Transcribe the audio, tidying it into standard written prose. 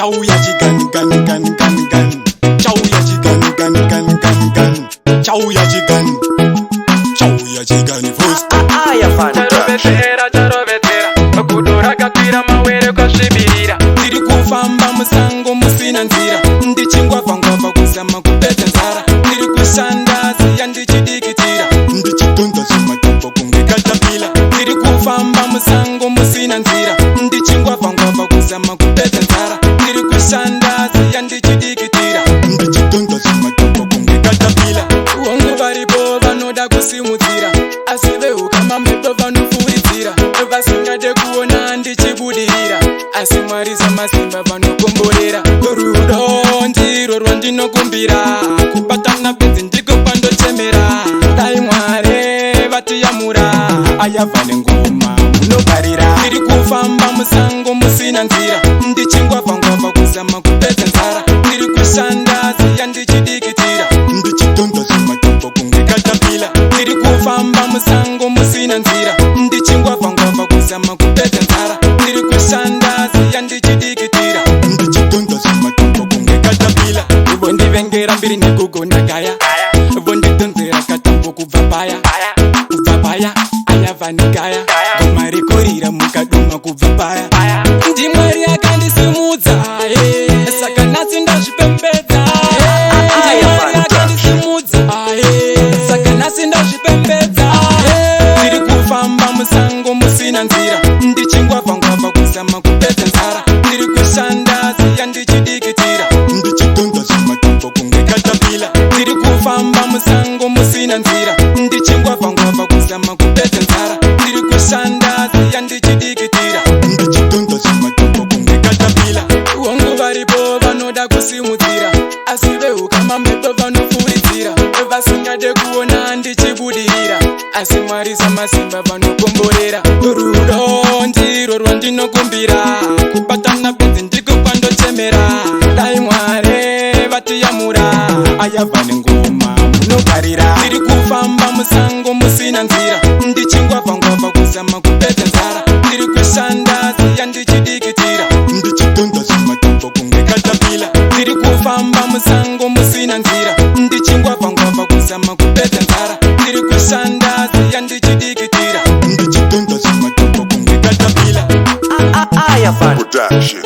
chauya chigani gani gani gani gani, chauya chigani gani gani gani gani, chauya chigani, chauya chigani first. Charovetera makudora kakwira mawere kwasvibirira. Ndiri kufamba musango musina nzira, ndichingwavha ngwavha kuzama kupedza nzara. Ndiri kushanda ziya ndichidikitira, ndichidonza zvimatombo kunge katapila. Ndiri kufamba musango musina nzira, ndichingwavha ngwavha kuzama kupedza nzara. Ndiri kushanda ziya ndichidikitira, ndichidonza zvimatombo kunge katapila. Hongu varipo vanoda kusimudzira, asi veukama mhepo vanopfuridzira. Vasingade kuona ndichibudirira, asi Mwari zamasimba vanokomborera. Rudo ndiro rwandinokumbira, kubatana bedzi ndiko kwandochemera. Dai Mwari vatiyamura, ayavha nengoma munogarira. Ndiri kufamba musango musina nzira, ndichingwavha ngwavha kuzama kupedza nzara. Ndiri kushanda ziya ndichidikitira, ndichidonza zvimatombo kunge katapila. Ndiri kufamba musango musina nzira, ndichingwavha ngwavha kuzama kupedza nzara. Ndiri kushanda ziya ndichidikitira, ndichidonza zvimatombo kunge katapila. Vondivengera mbiri nekugona gaya, vondidonzera katambo kubva paya. Kubva paya ayavha negaya, goma rekorira mukaduma kubva paya. NdiMwari akandisimudza, saka nhasi ndazvipembedza. NdiMwari akandisimudza, saka nhasi ndazvipembedza. Ndiri kufamba musango musina nzira, ndichingwavha ngwavha kuzama kupedza nzara. Ndiri kushanda ziya ndichidikitira, ndichidonza zvimatombo kunge katapila. Ndiri kufamba musango musina nzira, ndichingwavha ngwavha kuzama kupedza nzara. Ndiri kushanda ziya ndichidikitira, ndichidonza zvimatombo kunge katapila. Hongu varipo vanoda kusimudzira, asi veukama mhepo vanopfuridzira. Vasingade kuona ndichibudirira, asi Mwari zamasimba vanokomborera. Rudo ndiro rwandinokumbira, kubatana bedzi ndiko kwandochemera. Dai Mwari vatiyamura, ayavha nengoma munogarira. Ndiri kufamba musango musina nzira, ndichingwavha ngwavha kuzama kupedza nzara. Ndiri kushanda ziya ndichidikitira, ndichidonza zvimatombo kunge katapila. Ndiri kufamba musango musina nzira, ndichingwavha ngwavha kuzama kupedza nzara. Ndiri kushanda ziya ndichidikitira, ndichidonza zvimatombo kunge katapila. Production.